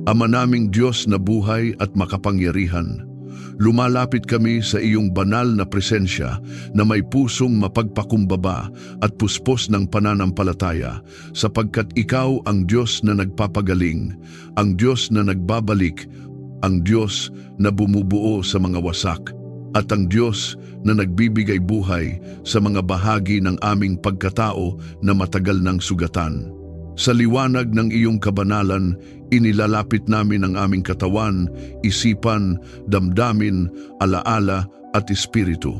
Ama naming Diyos na buhay at makapangyarihan, lumalapit kami sa iyong banal na presensya na may pusong mapagpakumbaba at puspos ng pananampalataya, sapagkat ikaw ang Diyos na nagpapagaling, ang Diyos na nagbabalik, ang Diyos na bumubuo sa mga wasak, at ang Diyos na nagbibigay buhay sa mga bahagi ng aming pagkatao na matagal ng sugatan. Sa liwanag ng iyong kabanalan, inilalapit namin ang aming katawan, isipan, damdamin, alaala at espiritu.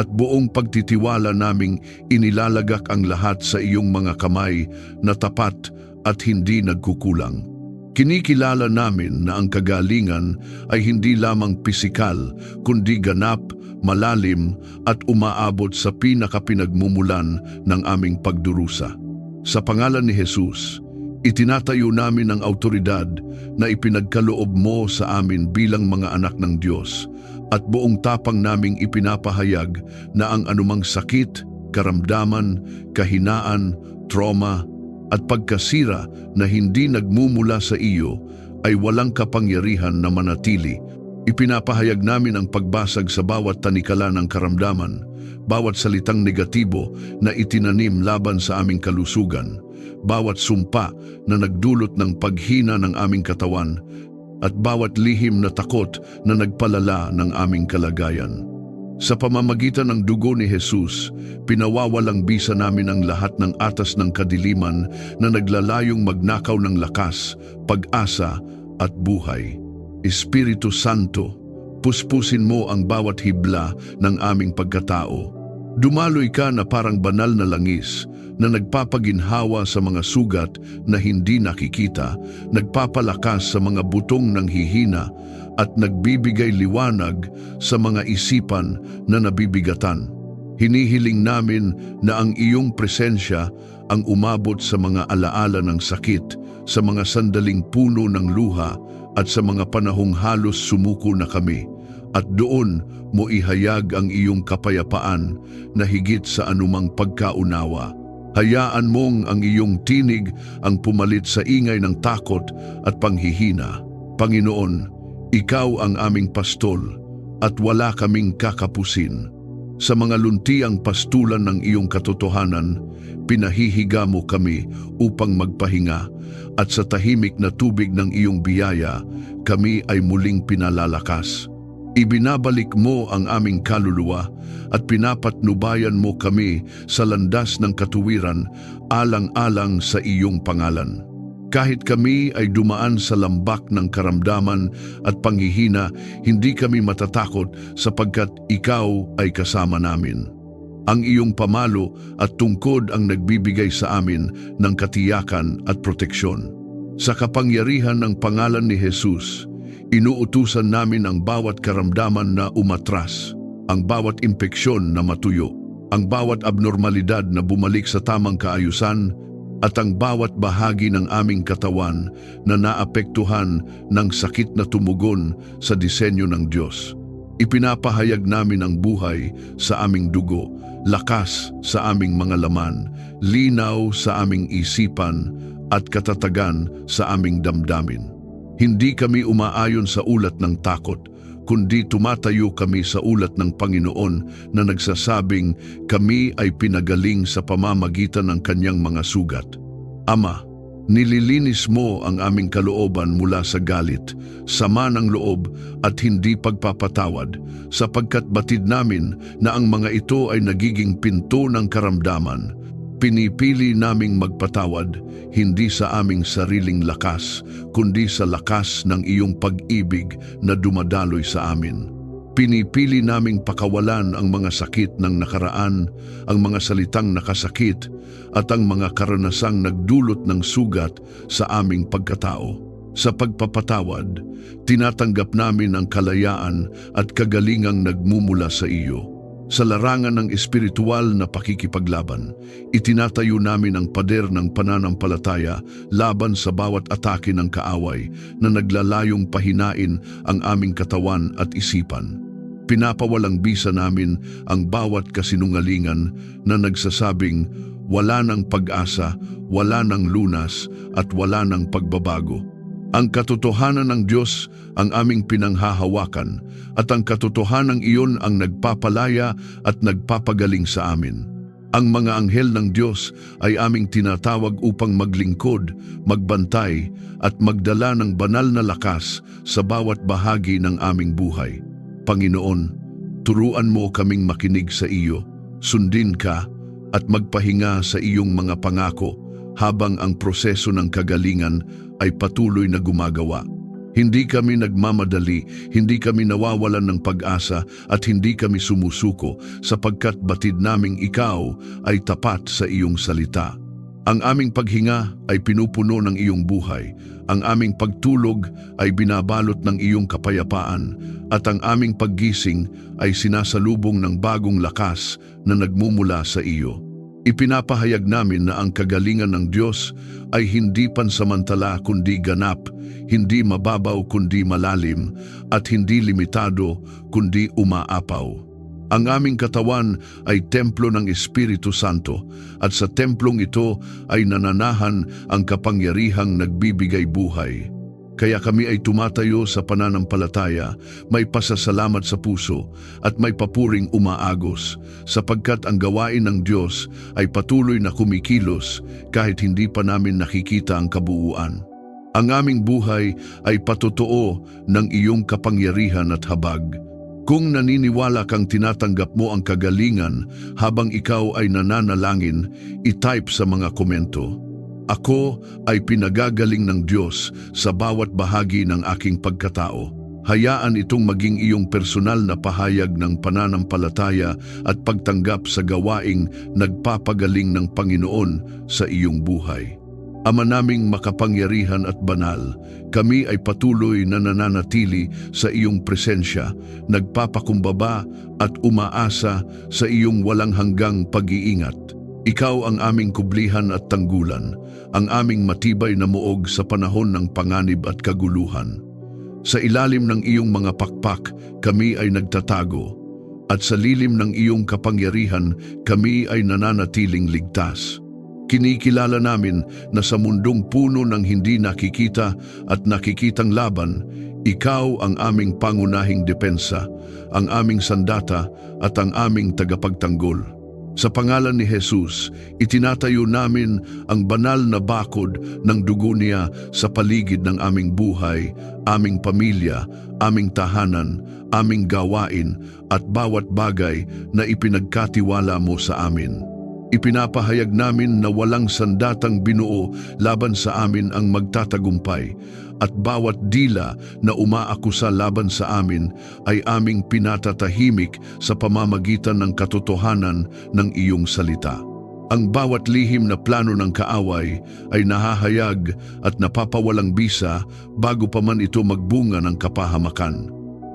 At buong pagtitiwala naming inilalagak ang lahat sa iyong mga kamay na tapat at hindi nagkukulang. Kinikilala namin na ang kagalingan ay hindi lamang pisikal, kundi ganap, malalim at umaabot sa pinakapinagmumulan ng aming pagdurusa. Sa pangalan ni Jesus, itinatayo namin ang autoridad na ipinagkaloob mo sa amin bilang mga anak ng Diyos, at buong tapang naming ipinapahayag na ang anumang sakit, karamdaman, kahinaan, trauma at pagkasira na hindi nagmumula sa iyo ay walang kapangyarihan na manatili. Ipinapahayag namin ang pagbasag sa bawat tanikala ng karamdaman, bawat salitang negatibo na itinanim laban sa aming kalusugan, bawat sumpa na nagdulot ng paghina ng aming katawan, at bawat lihim na takot na nagpalala ng aming kalagayan. Sa pamamagitan ng dugo ni Jesus, pinawawalang bisa namin ang lahat ng atas ng kadiliman na naglalayong magnakaw ng lakas, pag-asa at buhay. Espiritu Santo, puspusin mo ang bawat hibla ng aming pagkatao. Dumaloy ka na parang banal na langis na nagpapaginhawa sa mga sugat na hindi nakikita, nagpapalakas sa mga butong ng hihina at nagbibigay liwanag sa mga isipan na nabibigatan. Hinihiling namin na ang iyong presensya ang umabot sa mga alaala ng sakit, sa mga sandaling puno ng luha at sa mga panahong halos sumuko na kami. At doon mo ihayag ang iyong kapayapaan na higit sa anumang pagkaunawa. Hayaan mong ang iyong tinig ang pumalit sa ingay ng takot at panghihina. Panginoon, ikaw ang aming pastol at wala kaming kakapusin. Sa mga luntiang pastulan ng iyong katotohanan, pinahihiga mo kami upang magpahinga, at sa tahimik na tubig ng iyong biyaya, kami ay muling pinalalakas. Ibinabalik mo ang aming kaluluwa at pinapatnubayan mo kami sa landas ng katuwiran alang-alang sa iyong pangalan. Kahit kami ay dumaan sa lambak ng karamdaman at panghihina, hindi kami matatakot sapagkat ikaw ay kasama namin. Ang iyong pamalo at tungkod ang nagbibigay sa amin ng katiyakan at proteksyon. Sa kapangyarihan ng pangalan ni Jesus, inuutusan namin ang bawat karamdaman na umatras, ang bawat impeksyon na matuyo, ang bawat abnormalidad na bumalik sa tamang kaayusan, at ang bawat bahagi ng aming katawan na naapektuhan ng sakit na tumugon sa disenyo ng Diyos. Ipinapahayag namin ang buhay sa aming dugo, lakas sa aming mga laman, linaw sa aming isipan, at katatagan sa aming damdamin. Hindi kami umaayon sa ulat ng takot, kundi tumatayo kami sa ulat ng Panginoon na nagsasabing kami ay pinagaling sa pamamagitan ng kanyang mga sugat. Ama, nililinis mo ang aming kalooban mula sa galit, sama ng loob at hindi pagpapatawad, sapagkat batid namin na ang mga ito ay nagiging pinto ng karamdaman. Pinipili naming magpatawad, hindi sa aming sariling lakas, kundi sa lakas ng iyong pag-ibig na dumadaloy sa amin. Pinipili naming pakawalan ang mga sakit ng nakaraan, ang mga salitang nakasakit, at ang mga karanasang nagdulot ng sugat sa aming pagkatao. Sa pagpapatawad, tinatanggap namin ang kalayaan at kagalingang nagmumula sa iyo. Sa larangan ng espiritual na pakikipaglaban, itinatayo namin ang pader ng pananampalataya laban sa bawat atake ng kaaway na naglalayong pahinain ang aming katawan at isipan. Pinapawalang bisa namin ang bawat kasinungalingan na nagsasabing wala ng pag-asa, wala ng lunas at wala ng pagbabago. Ang katotohanan ng Diyos ang aming pinanghahawakan at ang katotohanan iyon ang nagpapalaya at nagpapagaling sa amin. Ang mga anghel ng Diyos ay aming tinatawag upang maglingkod, magbantay at magdala ng banal na lakas sa bawat bahagi ng aming buhay. Panginoon, turuan mo kaming makinig sa iyo, sundin ka at magpahinga sa iyong mga pangako habang ang proseso ng kagalingan ay patuloy na gumagawa. Hindi kami nagmamadali, hindi kami nawawalan ng pag-asa at hindi kami sumusuko sapagkat batid naming ikaw ay tapat sa iyong salita. Ang aming paghinga ay pinupuno ng iyong buhay, ang aming pagtulog ay binabalot ng iyong kapayapaan at ang aming paggising ay sinasalubong ng bagong lakas na nagmumula sa iyo. Ipinapahayag namin na ang kagalingan ng Diyos ay hindi pansamantala kundi ganap, hindi mababaw kundi malalim, at hindi limitado kundi umaapaw. Ang aming katawan ay templo ng Espiritu Santo at sa templong ito ay nananahan ang kapangyarihang nagbibigay buhay. Kaya kami ay tumatayo sa pananampalataya, may pasasalamat sa puso at may papuring umaagos sapagkat ang gawain ng Diyos ay patuloy na kumikilos kahit hindi pa namin nakikita ang kabuuan. Ang aming buhay ay patotoo ng iyong kapangyarihan at habag. Kung naniniwala kang tinatanggap mo ang kagalingan habang ikaw ay nananalangin, i-type sa mga komento. Ako ay pinagagaling ng Diyos sa bawat bahagi ng aking pagkatao. Hayaan itong maging iyong personal na pahayag ng pananampalataya at pagtanggap sa gawaing nagpapagaling ng Panginoon sa iyong buhay. Ama naming makapangyarihan at banal, kami ay patuloy na nananatili sa iyong presensya, nagpapakumbaba at umaasa sa iyong walang hanggang pag-iingat. Ikaw ang aming kublihan at tanggulan, ang aming matibay na muog sa panahon ng panganib at kaguluhan. Sa ilalim ng iyong mga pakpak, kami ay nagtatago, at sa lilim ng iyong kapangyarihan, kami ay nananatiling ligtas. Kinikilala namin na sa mundong puno ng hindi nakikita at nakikitang laban, ikaw ang aming pangunahing depensa, ang aming sandata at ang aming tagapagtanggol. Sa pangalan ni Jesus, itinatayo namin ang banal na bakod ng dugo niya sa paligid ng aming buhay, aming pamilya, aming tahanan, aming gawain at bawat bagay na ipinagkatiwala mo sa amin. Ipinapahayag namin na walang sandatang binuo laban sa amin ang magtatagumpay at bawat dila na umaakusa laban sa amin ay aming pinatatahimik sa pamamagitan ng katotohanan ng iyong salita. Ang bawat lihim na plano ng kaaway ay nahahayag at napapawalang bisa bago pa man ito magbunga ng kapahamakan.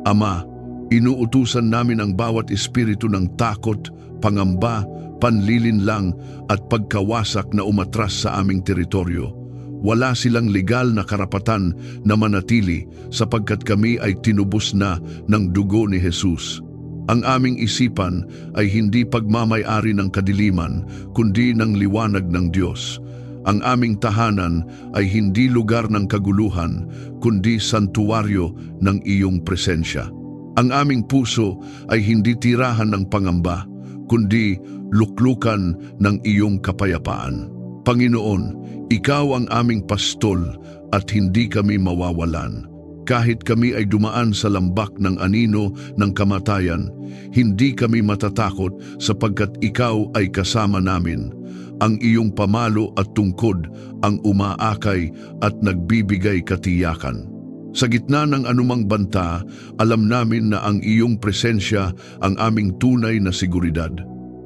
Ama, inuutusan namin ang bawat espiritu ng takot, pangamba, panlilinlang at pagkawasak na umatras sa aming teritoryo. Wala silang legal na karapatan na manatili sapagkat kami ay tinubos na ng dugo ni Jesus. Ang aming isipan ay hindi pagmamay-ari ng kadiliman kundi ng liwanag ng Diyos. Ang aming tahanan ay hindi lugar ng kaguluhan kundi santuwaryo ng iyong presensya. Ang aming puso ay hindi tirahan ng pangamba kundi luklukan ng iyong kapayapaan. Panginoon, ikaw ang aming pastol at hindi kami mawawalan. Kahit kami ay dumaan sa lambak ng anino ng kamatayan, hindi kami matatakot sapagkat ikaw ay kasama namin. Ang iyong pamalo at tungkod ang umaakay at nagbibigay katiyakan. Sa gitna ng anumang banta, alam namin na ang iyong presensya ang aming tunay na seguridad.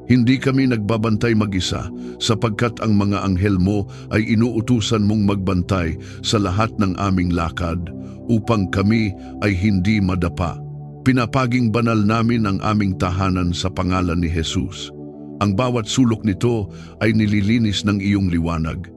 Hindi kami nagbabantay mag-isa sapagkat ang mga anghel mo ay inuutusan mong magbantay sa lahat ng aming lakad upang kami ay hindi madapa. Pinapaging banal namin ang aming tahanan sa pangalan ni Jesus. Ang bawat sulok nito ay nililinis ng iyong liwanag.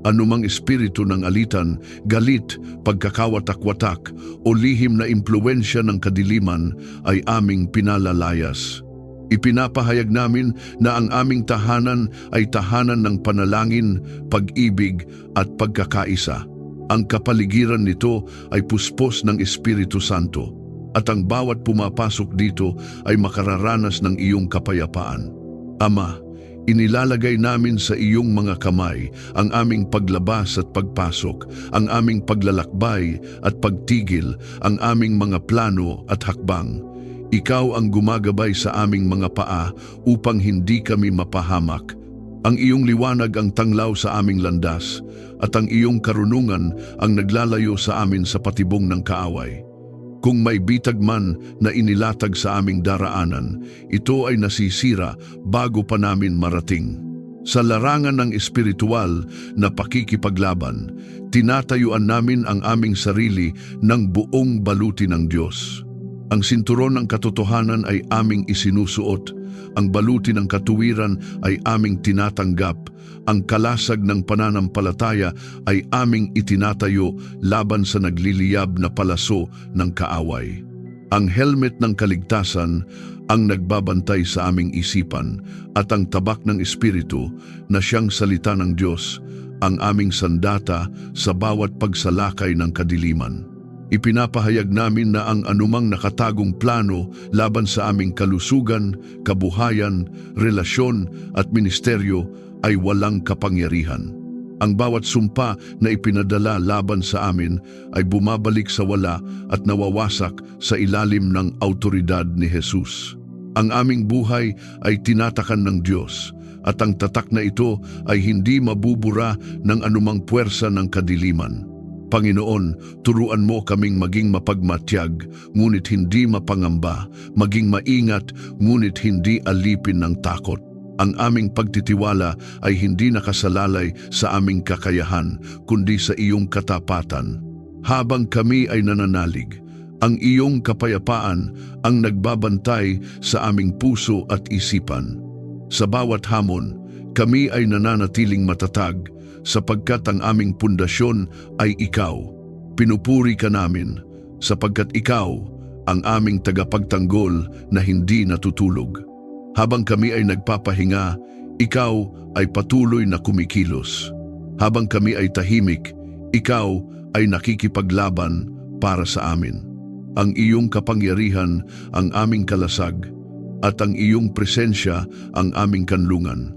Anumang espiritu ng alitan, galit, pagkakawatak-watak o lihim na impluwensya ng kadiliman ay aming pinalalayas. Ipinapahayag namin na ang aming tahanan ay tahanan ng panalangin, pag-ibig at pagkakaisa. Ang kapaligiran nito ay puspos ng Espiritu Santo, at ang bawat pumapasok dito ay makararanas ng iyong kapayapaan. Ama, inilalagay namin sa iyong mga kamay ang aming paglabas at pagpasok, ang aming paglalakbay at pagtigil, ang aming mga plano at hakbang. Ikaw ang gumagabay sa aming mga paa upang hindi kami mapahamak. Ang iyong liwanag ang tanglaw sa aming landas, at ang iyong karunungan ang naglalayo sa amin sa patibong ng kaaway. Kung may bitag man na inilatag sa aming daraanan, ito ay nasisira bago pa namin marating. Sa larangan ng espiritual na pakikipaglaban, tinatayuan namin ang aming sarili ng buong baluti ng Diyos. Ang sinturon ng katotohanan ay aming isinusuot, ang baluti ng katuwiran ay aming tinatanggap, ang kalasag ng pananampalataya ay aming itinatayo laban sa nagliliyab na palaso ng kaaway. Ang helmet ng kaligtasan ang nagbabantay sa aming isipan, at ang tabak ng Espiritu na siyang salita ng Diyos ang aming sandata sa bawat pagsalakay ng kadiliman. Ipinapahayag namin na ang anumang nakatagong plano laban sa aming kalusugan, kabuhayan, relasyon at ministeryo ay walang kapangyarihan. Ang bawat sumpa na ipinadala laban sa amin ay bumabalik sa wala at nawawasak sa ilalim ng autoridad ni Jesus. Ang aming buhay ay tinatakan ng Diyos, at ang tatak na ito ay hindi mabubura ng anumang puwersa ng kadiliman. Panginoon, turuan mo kaming maging mapagmatyag, ngunit hindi mapangamba, maging maingat, ngunit hindi alipin ng takot. Ang aming pagtitiwala ay hindi nakasalalay sa aming kakayahan, kundi sa iyong katapatan. Habang kami ay nananalig, ang iyong kapayapaan ang nagbabantay sa aming puso at isipan. Sa bawat hamon, kami ay nananatiling matatag, sapagkat ang aming pundasyon ay ikaw. Pinupuri ka namin, sapagkat ikaw ang aming tagapagtanggol na hindi natutulog. Habang kami ay nagpapahinga, ikaw ay patuloy na kumikilos. Habang kami ay tahimik, ikaw ay nakikipaglaban para sa amin. Ang iyong kapangyarihan ang aming kalasag, at ang iyong presensya ang aming kanlungan.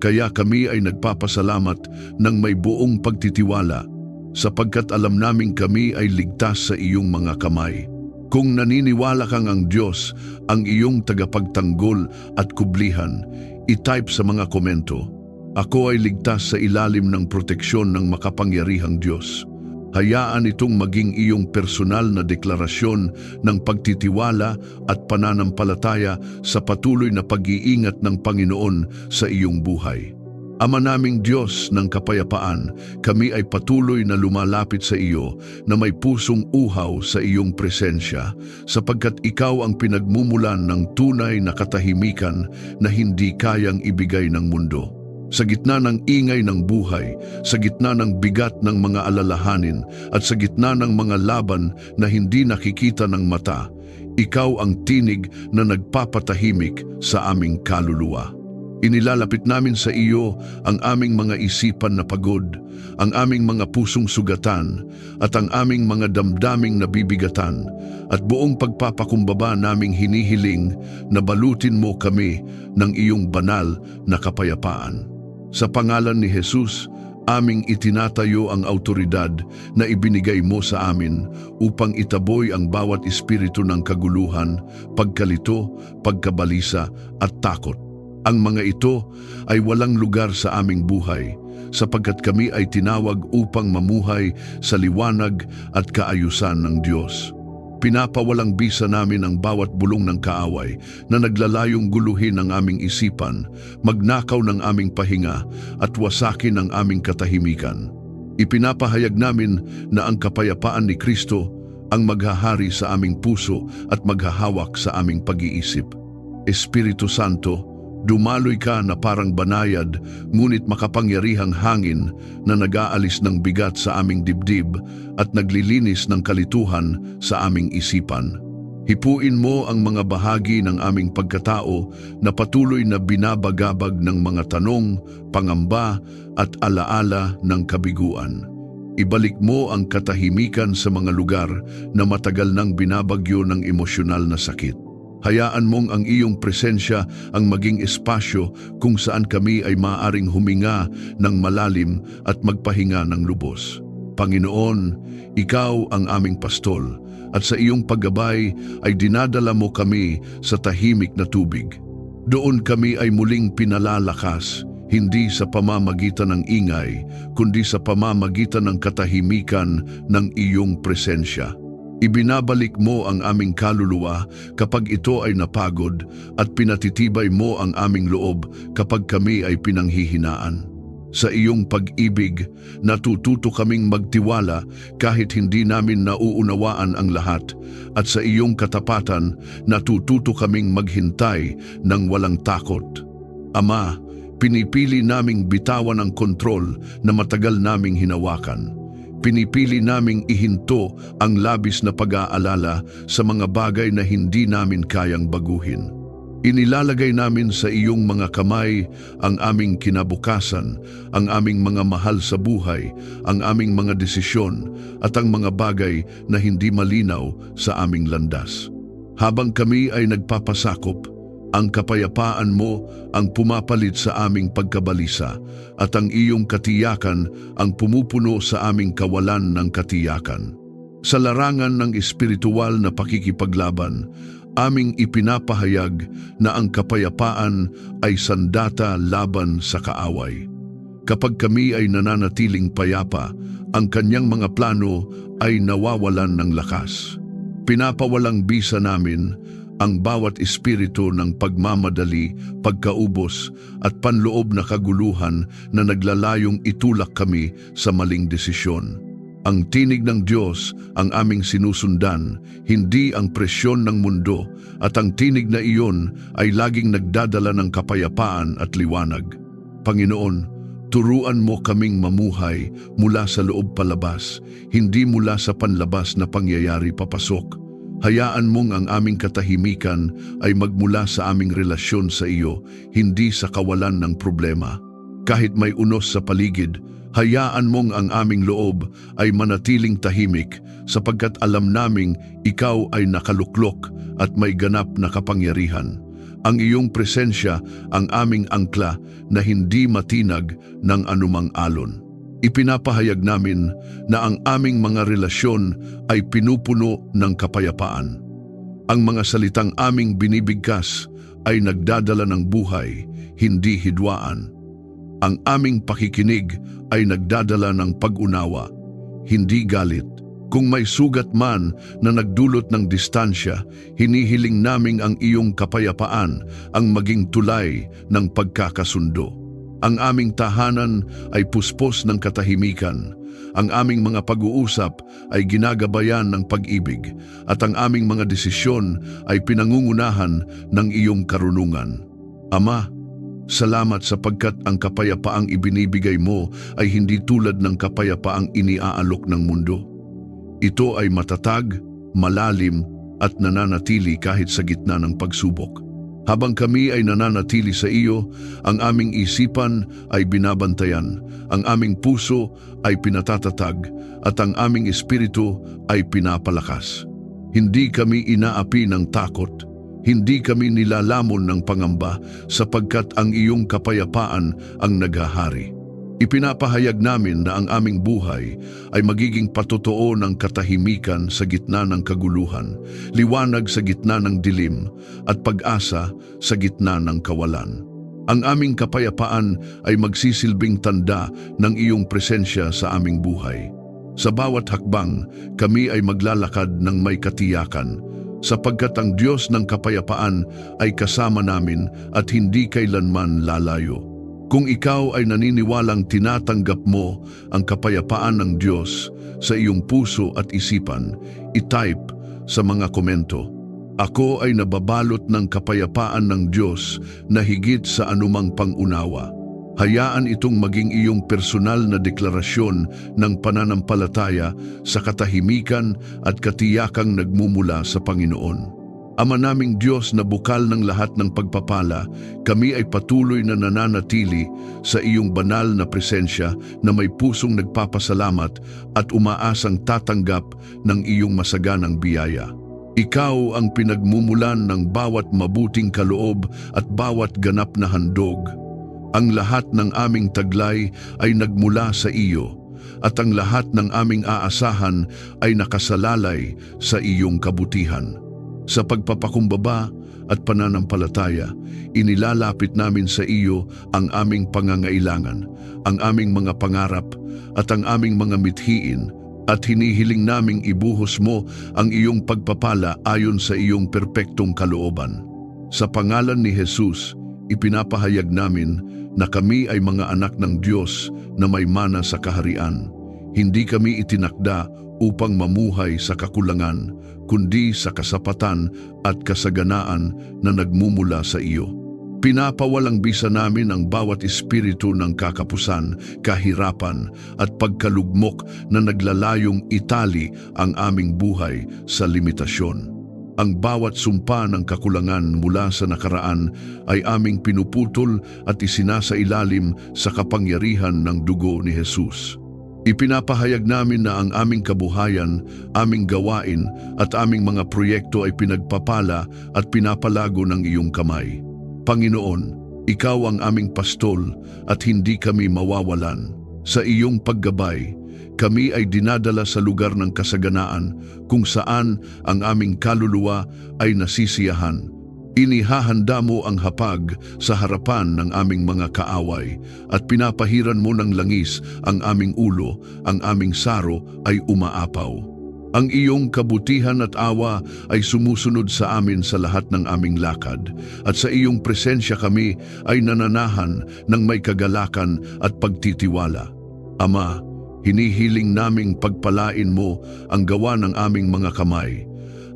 Kaya kami ay nagpapasalamat ng may buong pagtitiwala, sapagkat alam naming kami ay ligtas sa iyong mga kamay. Kung naniniwala kang ang Diyos ang iyong tagapagtanggol at kublihan, i-type sa mga komento, "Ako ay ligtas sa ilalim ng proteksyon ng makapangyarihang Diyos." Hayaan itong maging iyong personal na deklarasyon ng pagtitiwala at pananampalataya sa patuloy na pag-iingat ng Panginoon sa iyong buhay. Ama naming Diyos ng kapayapaan, kami ay patuloy na lumalapit sa iyo na may pusong uhaw sa iyong presensya, sapagkat ikaw ang pinagmumulan ng tunay na katahimikan na hindi kayang ibigay ng mundo. Sa gitna ng ingay ng buhay, sa gitna ng bigat ng mga alalahanin, at sa gitna ng mga laban na hindi nakikita ng mata, ikaw ang tinig na nagpapatahimik sa aming kaluluwa. Inilalapit namin sa iyo ang aming mga isipan na pagod, ang aming mga pusong sugatan, at ang aming mga damdaming nabibigatan, at buong pagpapakumbaba naming hinihiling na balutin mo kami ng iyong banal na kapayapaan. Sa pangalan ni Jesus, aming itinatayo ang autoridad na ibinigay mo sa amin upang itaboy ang bawat espiritu ng kaguluhan, pagkalito, pagkabalisa at takot. Ang mga ito ay walang lugar sa aming buhay, sapagkat kami ay tinawag upang mamuhay sa liwanag at kaayusan ng Diyos. Pinapawalang bisa namin ang bawat bulong ng kaaway na naglalayong guluhin ang aming isipan, magnakaw ng aming pahinga at wasakin ang aming katahimikan. Ipinapahayag namin na ang kapayapaan ni Kristo ang maghahari sa aming puso at maghahawak sa aming pag-iisip. Espiritu Santo, dumaloy ka na parang banayad, ngunit makapangyarihang hangin na nag-aalis ng bigat sa aming dibdib at naglilinis ng kalituhan sa aming isipan. Hipuin mo ang mga bahagi ng aming pagkatao na patuloy na binabagabag ng mga tanong, pangamba at alaala ng kabiguan. Ibalik mo ang katahimikan sa mga lugar na matagal nang binabagyo ng emosyonal na sakit. Hayaan mong ang iyong presensya ang maging espasyo kung saan kami ay maaaring huminga ng malalim at magpahinga ng lubos. Panginoon, Ikaw ang aming pastol at sa iyong paggabay ay dinadala mo kami sa tahimik na tubig. Doon kami ay muling pinalalakas, hindi sa pamamagitan ng ingay, kundi sa pamamagitan ng katahimikan ng iyong presensya. Ibinabalik mo ang aming kaluluwa kapag ito ay napagod at pinatitibay mo ang aming loob kapag kami ay pinanghihinaan. Sa iyong pag-ibig, natututo kaming magtiwala kahit hindi namin nauunawaan ang lahat, at sa iyong katapatan, natututo kaming maghintay ng walang takot. Ama, pinipili naming bitawan ang kontrol na matagal naming hinawakan. Pinipili naming ihinto ang labis na pag-aalala sa mga bagay na hindi namin kayang baguhin. Inilalagay namin sa iyong mga kamay ang aming kinabukasan, ang aming mga mahal sa buhay, ang aming mga desisyon at ang mga bagay na hindi malinaw sa aming landas. Habang kami ay nagpapasakop, ang kapayapaan mo ang pumapalit sa aming pagkabalisa at ang iyong katiyakan ang pumupuno sa aming kawalan ng katiyakan. Sa larangan ng espiritual na pakikipaglaban, aming ipinapahayag na ang kapayapaan ay sandata laban sa kaaway. Kapag kami ay nananatiling payapa, ang kanyang mga plano ay nawawalan ng lakas. Pinapawalang bisa namin ang bawat espiritu ng pagmamadali, pagkaubos at panloob na kaguluhan na naglalayong itulak kami sa maling desisyon. Ang tinig ng Diyos ang aming sinusundan, hindi ang presyon ng mundo, at ang tinig na iyon ay laging nagdadala ng kapayapaan at liwanag. Panginoon, turuan mo kaming mamuhay mula sa loob palabas, hindi mula sa panlabas na pangyayari papasok. Hayaan mong ang aming katahimikan ay magmula sa aming relasyon sa iyo, hindi sa kawalan ng problema. Kahit may unos sa paligid, hayaan mong ang aming loob ay manatiling tahimik sapagkat alam naming ikaw ay nakaluklok at may ganap na kapangyarihan. Ang iyong presensya ang aming angkla na hindi matinag ng anumang alon. Ipinapahayag namin na ang aming mga relasyon ay pinupuno ng kapayapaan. Ang mga salitang aming binibigkas ay nagdadala ng buhay, hindi hidwaan. Ang aming pakikinig ay nagdadala ng pag-unawa, hindi galit. Kung may sugat man na nagdulot ng distansya, hinihiling naming ang iyong kapayapaan ang maging tulay ng pagkakasundo. Ang aming tahanan ay puspos ng katahimikan. Ang aming mga pag-uusap ay ginagabayan ng pag-ibig at ang aming mga desisyon ay pinangungunahan ng iyong karunungan. Ama, salamat sapagkat ang kapayapaang ibinibigay mo ay hindi tulad ng kapayapaang iniaalok ng mundo. Ito ay matatag, malalim at nananatili kahit sa gitna ng pagsubok. Habang kami ay nananatili sa iyo, ang aming isipan ay binabantayan, ang aming puso ay pinatatatag, at ang aming espiritu ay pinapalakas. Hindi kami inaapi ng takot, hindi kami nilalamon ng pangamba, sapagkat ang iyong kapayapaan ang naghahari. Ipinapahayag namin na ang aming buhay ay magiging patotoo ng katahimikan sa gitna ng kaguluhan, liwanag sa gitna ng dilim, at pag-asa sa gitna ng kawalan. Ang aming kapayapaan ay magsisilbing tanda ng iyong presensya sa aming buhay. Sa bawat hakbang, kami ay maglalakad ng may katiyakan, sapagkat ang Diyos ng kapayapaan ay kasama namin at hindi kailanman lalayo. Kung ikaw ay naniniwalang tinatanggap mo ang kapayapaan ng Diyos sa iyong puso at isipan, i-type sa mga komento, "Ako ay nababalot ng kapayapaan ng Diyos na higit sa anumang pangunawa." Hayaan itong maging iyong personal na deklarasyon ng pananampalataya sa katahimikan at katiyakang nagmumula sa Panginoon. Ama naming Diyos na bukal ng lahat ng pagpapala, kami ay patuloy na nananatili sa iyong banal na presensya na may pusong nagpapasalamat at umaasang tatanggap ng iyong masaganang biyaya. Ikaw ang pinagmumulan ng bawat mabuting kaloob at bawat ganap na handog. Ang lahat ng aming taglay ay nagmula sa iyo, at ang lahat ng aming aasahan ay nakasalalay sa iyong kabutihan. Sa pagpapakumbaba at pananampalataya, inilalapit namin sa iyo ang aming pangangailangan, ang aming mga pangarap at ang aming mga mithiin, at hinihiling naming ibuhos mo ang iyong pagpapala ayon sa iyong perpektong kalooban. Sa pangalan ni Jesus, ipinapahayag namin na kami ay mga anak ng Diyos na may mana sa kaharian. Hindi kami itinakda upang mamuhay sa kakulangan, kundi sa kasapatan at kasaganaan na nagmumula sa iyo. Pinapawalang bisa namin ang bawat espiritu ng kakapusan, kahirapan at pagkalugmok na naglalayong itali ang aming buhay sa limitasyon. Ang bawat sumpa ng kakulangan mula sa nakaraan ay aming pinuputol at isinasailalim sa kapangyarihan ng dugo ni Jesus. Ipinapahayag namin na ang aming kabuhayan, aming gawain at aming mga proyekto ay pinagpapala at pinapalago ng iyong kamay. Panginoon, ikaw ang aming pastol at hindi kami mawawalan. Sa iyong paggabay, kami ay dinadala sa lugar ng kasaganaan kung saan ang aming kaluluwa ay nasisiyahan. Inihahanda mo ang hapag sa harapan ng aming mga kaaway at pinapahiran mo ng langis ang aming ulo, ang aming saro ay umaapaw. Ang iyong kabutihan at awa ay sumusunod sa amin sa lahat ng aming lakad, at sa iyong presensya kami ay nananahan ng may kagalakan at pagtitiwala. Ama, hinihiling naming pagpalain mo ang gawa ng aming mga kamay.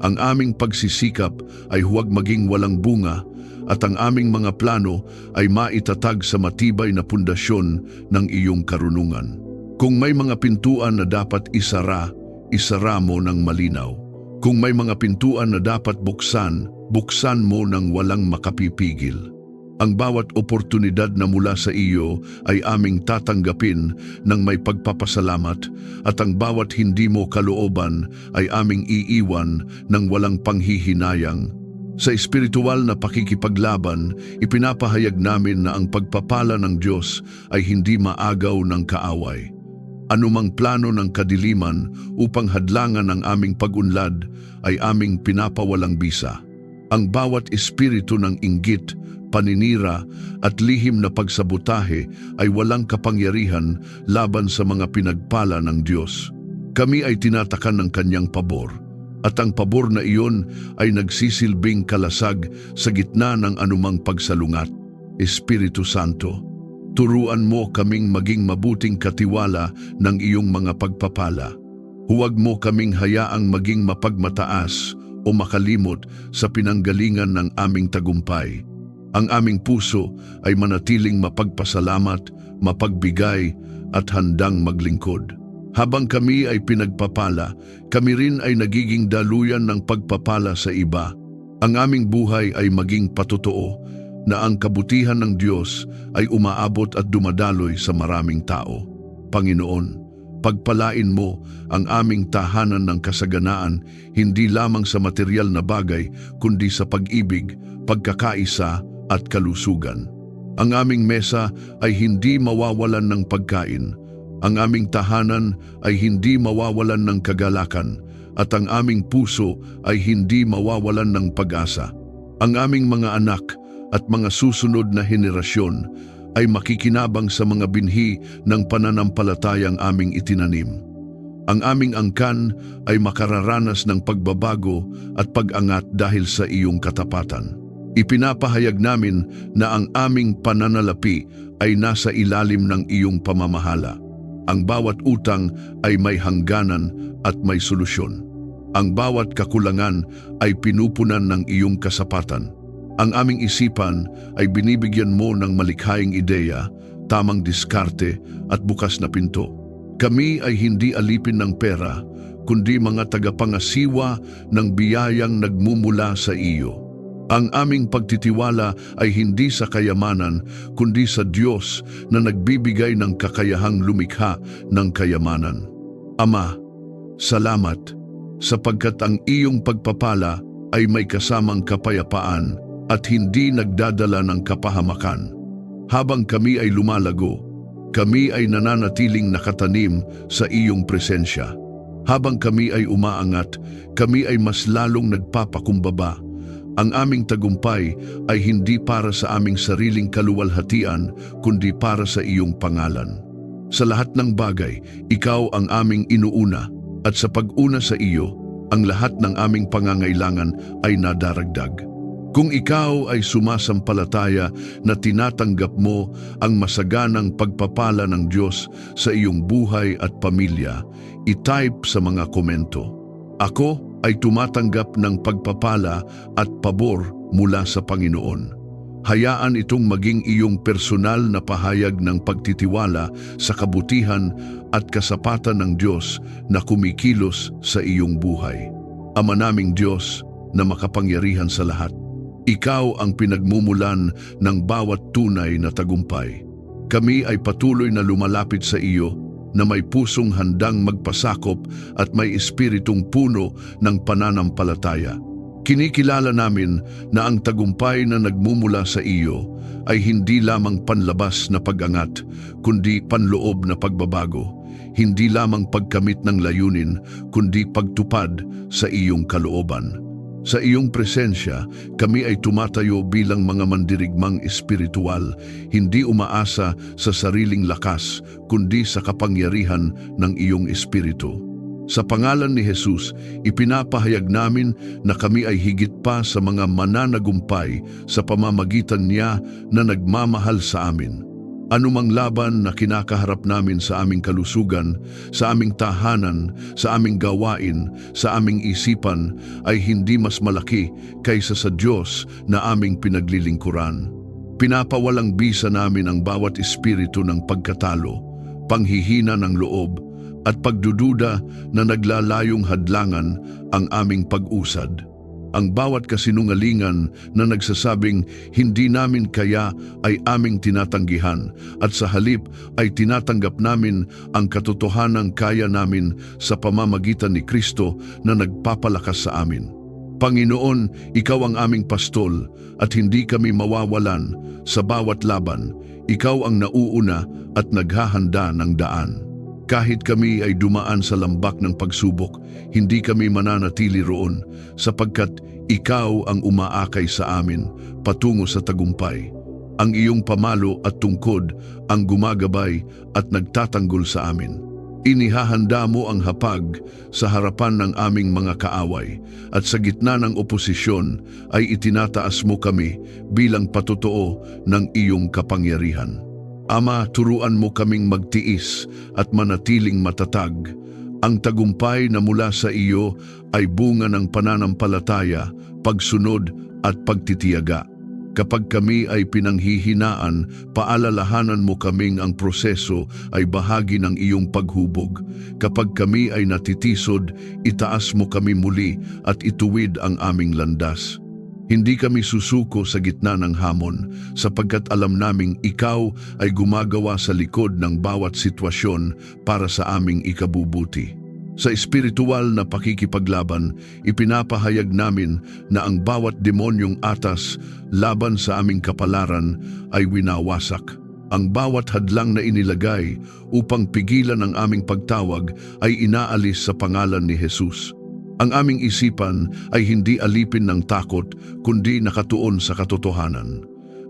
Ang aming pagsisikap ay huwag maging walang bunga, at ang aming mga plano ay maitatag sa matibay na pundasyon ng iyong karunungan. Kung may mga pintuan na dapat isara mo ng malinaw. Kung may mga pintuan na dapat buksan mo ng walang makapipigil. Ang bawat oportunidad na mula sa iyo ay aming tatanggapin ng may pagpapasalamat, at ang bawat hindi mo kalooban ay aming iiwan ng walang panghihinayang. Sa espiritual na pakikipaglaban, ipinapahayag namin na ang pagpapala ng Diyos ay hindi maagaw ng kaaway. Anumang plano ng kadiliman upang hadlangan ang aming pag-unlad ay aming pinapawalang bisa. Ang bawat espiritu ng inggit, paninira at lihim na pagsabotahe ay walang kapangyarihan laban sa mga pinagpala ng Diyos. Kami ay tinatakan ng kanyang pabor, at ang pabor na iyon ay nagsisilbing kalasag sa gitna ng anumang pagsalungat. Espiritu Santo, turuan mo kaming maging mabuting katiwala ng iyong mga pagpapala. Huwag mo kaming hayaang maging mapagmataas o makalimot sa pinanggalingan ng aming tagumpay. Ang aming puso ay manatiling mapagpasalamat, mapagbigay at handang maglingkod. Habang kami ay pinagpapala, kami rin ay nagiging daluyan ng pagpapala sa iba. Ang aming buhay ay maging patotoo na ang kabutihan ng Diyos ay umaabot at dumadaloy sa maraming tao. Panginoon, pagpalain mo ang aming tahanan ng kasaganaan, hindi lamang sa material na bagay, kundi sa pag-ibig, pagkakaisa at kalusugan. Ang aming mesa ay hindi mawawalan ng pagkain, ang aming tahanan ay hindi mawawalan ng kagalakan, at ang aming puso ay hindi mawawalan ng pag-asa. Ang aming mga anak at mga susunod na henerasyon ay makikinabang sa mga binhi ng pananampalatayang aming itinanim. Ang aming angkan ay makararanas ng pagbabago at pag-angat dahil sa iyong katapatan. Ipinapahayag namin na ang aming pananalapi ay nasa ilalim ng iyong pamamahala. Ang bawat utang ay may hangganan at may solusyon. Ang bawat kakulangan ay pinupunan ng iyong kasapatan. Ang aming isipan ay binibigyan mo ng malikhaing ideya, tamang diskarte at bukas na pinto. Kami ay hindi alipin ng pera, kundi mga tagapangasiwa ng biyayang nagmumula sa iyo. Ang aming pagtitiwala ay hindi sa kayamanan, kundi sa Diyos na nagbibigay ng kakayahang lumikha ng kayamanan. Ama, salamat, sapagkat ang iyong pagpapala ay may kasamang kapayapaan at hindi nagdadala ng kapahamakan. Habang kami ay lumalago, kami ay nananatiling nakatanim sa iyong presensya. Habang kami ay umaangat, kami ay mas lalong nagpapakumbaba. Ang aming tagumpay ay hindi para sa aming sariling kaluwalhatian, kundi para sa iyong pangalan. Sa lahat ng bagay, ikaw ang aming inuuna, at sa pag-una sa iyo, ang lahat ng aming pangangailangan ay nadaragdag. Kung ikaw ay sumasampalataya na tinatanggap mo ang masaganang pagpapala ng Diyos sa iyong buhay at pamilya, i-type sa mga komento. Ako ay tumatanggap ng pagpapala at pabor mula sa Panginoon. Hayaan itong maging iyong personal na pahayag ng pagtitiwala sa kabutihan at kasapatan ng Diyos na kumikilos sa iyong buhay. Ama naming Diyos na makapangyarihan sa lahat, ikaw ang pinagmumulan ng bawat tunay na tagumpay. Kami ay patuloy na lumalapit sa iyo na may pusong handang magpasakop at may espiritong puno ng pananampalataya. Kinikilala namin na ang tagumpay na nagmumula sa iyo ay hindi lamang panlabas na pag-angat, kundi panloob na pagbabago. Hindi lamang pagkamit ng layunin, kundi pagtupad sa iyong kalooban. Sa iyong presensya, kami ay tumatayo bilang mga mandirigmang espiritual, hindi umaasa sa sariling lakas, kundi sa kapangyarihan ng iyong espiritu. Sa pangalan ni Jesus, ipinapahayag namin na kami ay higit pa sa mga mananagumpay sa pamamagitan niya na nagmamahal sa amin. Anumang laban na kinakaharap namin sa aming kalusugan, sa aming tahanan, sa aming gawain, sa aming isipan ay hindi mas malaki kaysa sa Diyos na aming pinaglilingkuran. Pinapawalang bisa namin ang bawat espiritu ng pagkatalo, panghihina ng loob, at pagdududa na naglalayong hadlangan ang aming pag-usad. Ang bawat kasinungalingan na nagsasabing hindi namin kaya ay aming tinatanggihan at sa halip ay tinatanggap namin ang katotohanang kaya namin sa pamamagitan ni Kristo na nagpapalakas sa amin. Panginoon, ikaw ang aming pastol at hindi kami mawawalan sa bawat laban. Ikaw ang nauuna at naghahanda ng daan. Kahit kami ay dumaan sa lambak ng pagsubok, hindi kami mananatili roon sapagkat ikaw ang umaakay sa amin patungo sa tagumpay. Ang iyong pamalo at tungkod ang gumagabay at nagtatanggol sa amin. Inihahanda mo ang hapag sa harapan ng aming mga kaaway at sa gitna ng oposisyon ay itinataas mo kami bilang patotoo ng iyong kapangyarihan. Ama, turuan mo kaming magtiis at manatiling matatag. Ang tagumpay na mula sa iyo ay bunga ng pananampalataya, pagsunod at pagtitiyaga. Kapag kami ay pinanghihinaan, paalalahanan mo kaming ang proseso ay bahagi ng iyong paghubog. Kapag kami ay natitisod, itaas mo kami muli at ituwid ang aming landas. Hindi kami susuko sa gitna ng hamon sapagkat alam naming ikaw ay gumagawa sa likod ng bawat sitwasyon para sa aming ikabubuti. Sa espiritual na pakikipaglaban, ipinapahayag namin na ang bawat demonyong atas laban sa aming kapalaran ay winawasak. Ang bawat hadlang na inilagay upang pigilan ang aming pagtawag ay inaalis sa pangalan ni Jesus. Ang aming isipan ay hindi alipin ng takot, kundi nakatuon sa katotohanan.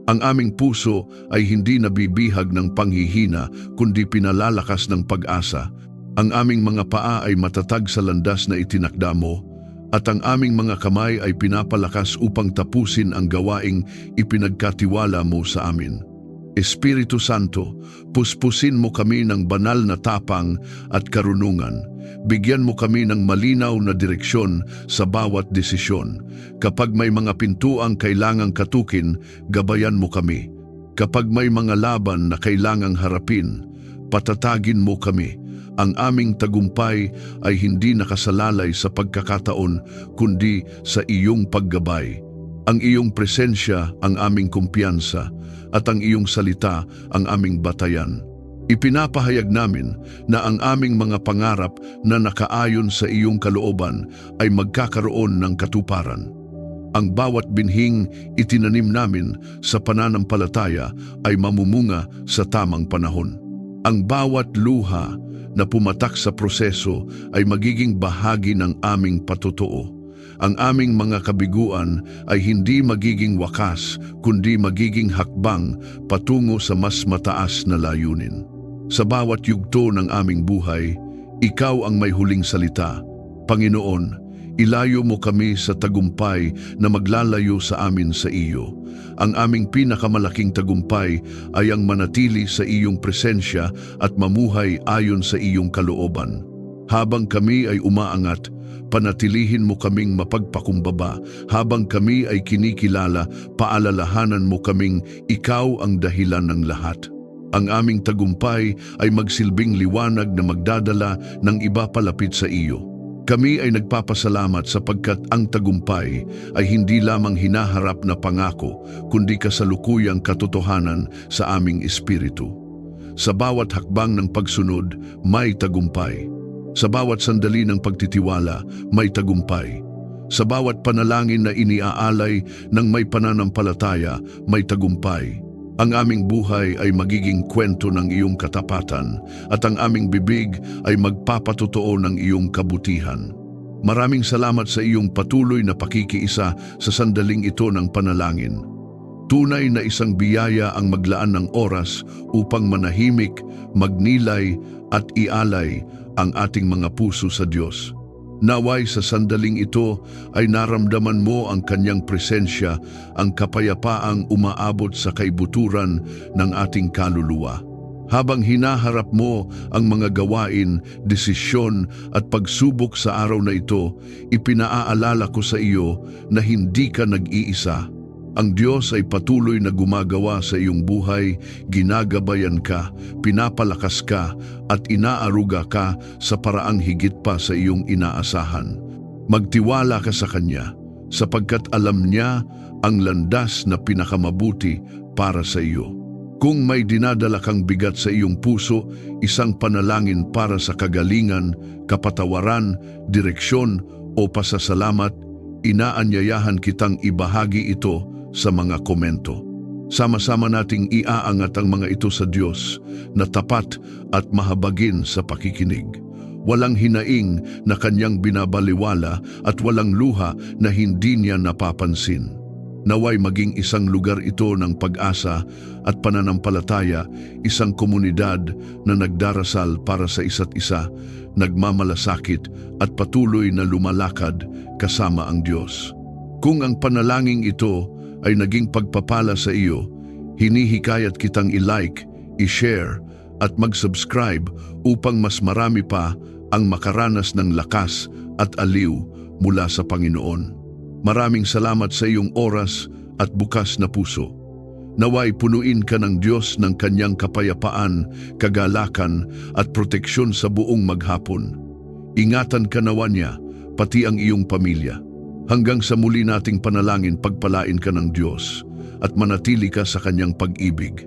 Ang aming puso ay hindi nabibihag ng panghihina, kundi pinalalakas ng pag-asa. Ang aming mga paa ay matatag sa landas na itinakda mo, at ang aming mga kamay ay pinapalakas upang tapusin ang gawaing ipinagkatiwala mo sa amin. Espiritu Santo, puspusin mo kami ng banal na tapang at karunungan. Bigyan mo kami ng malinaw na direksyon sa bawat desisyon. Kapag may mga pintuang kailangang katukin, gabayan mo kami. Kapag may mga laban na kailangang harapin, patatagin mo kami. Ang aming tagumpay ay hindi nakasalalay sa pagkakataon kundi sa iyong paggabay. Ang iyong presensya ang aming kumpiyansa at ang iyong salita ang aming batayan. Ipinapahayag namin na ang aming mga pangarap na nakaayon sa iyong kalooban ay magkakaroon ng katuparan. Ang bawat binhing itinanim namin sa pananampalataya ay mamumunga sa tamang panahon. Ang bawat luha na pumatak sa proseso ay magiging bahagi ng aming patotoo. Ang aming mga kabiguan ay hindi magiging wakas, kundi magiging hakbang patungo sa mas mataas na layunin. Sa bawat yugto ng aming buhay, ikaw ang may huling salita. Panginoon, ilayo mo kami sa tagumpay na maglalayo sa amin sa iyo. Ang aming pinakamalaking tagumpay ay ang manatili sa iyong presensya at mamuhay ayon sa iyong kalooban. Habang kami ay umaangat, panatilihin mo kaming mapagpakumbaba. Habang kami ay kinikilala, paalalahanan mo kaming ikaw ang dahilan ng lahat. Ang aming tagumpay ay magsilbing liwanag na magdadala ng iba palapit sa iyo. Kami ay nagpapasalamat sapagkat ang tagumpay ay hindi lamang hinaharap na pangako, kundi kasalukuyang katotohanan sa aming espiritu. Sa bawat hakbang ng pagsunod, may tagumpay. Sa bawat sandali ng pagtitiwala, may tagumpay. Sa bawat panalangin na iniaalay ng may pananampalataya, may tagumpay. Ang aming buhay ay magiging kwento ng iyong katapatan at ang aming bibig ay magpapatotoo ng iyong kabutihan. Maraming salamat sa iyong patuloy na pakikiisa sa sandaling ito ng panalangin. Tunay na isang biyaya ang maglaan ng oras upang manahimik, magnilay at ialay ang ating mga puso sa Diyos. Naway sa sandaling ito ay naramdaman mo ang kanyang presensya, ang kapayapaang umaabot sa kaibuturan ng ating kaluluwa. Habang hinaharap mo ang mga gawain, desisyon at pagsubok sa araw na ito, ipinaaalala ko sa iyo na hindi ka nag-iisa. Ang Diyos ay patuloy na gumagawa sa iyong buhay, ginagabayan ka, pinapalakas ka, at inaaruga ka sa paraang higit pa sa iyong inaasahan. Magtiwala ka sa Kanya, sapagkat alam niya ang landas na pinakamabuti para sa iyo. Kung may dinadala kang bigat sa iyong puso, isang panalangin para sa kagalingan, kapatawaran, direksyon o pasasalamat, inaanyayahan kitang ibahagi ito sa mga komento. Sama-sama nating iaangat ang mga ito sa Diyos na tapat at mahabagin sa pakikinig. Walang hinaing na kanyang binabaliwala at walang luha na hindi niya napapansin. Naway maging isang lugar ito ng pag-asa at pananampalataya, isang komunidad na nagdarasal para sa isa't isa, nagmamalasakit at patuloy na lumalakad kasama ang Diyos. Kung ang panalangin ito ay naging pagpapala sa iyo, hinihikayat kitang i-like, i-share at mag-subscribe upang mas marami pa ang makaranas ng lakas at aliw mula sa Panginoon. Maraming salamat sa iyong oras at bukas na puso. Naway punuin ka ng Diyos ng kanyang kapayapaan, kagalakan at proteksyon sa buong maghapon. Ingatan ka nawa niya, pati ang iyong pamilya. Hanggang sa muli nating panalangin, pagpalain ka ng Diyos at manatili ka sa kanyang pag-ibig.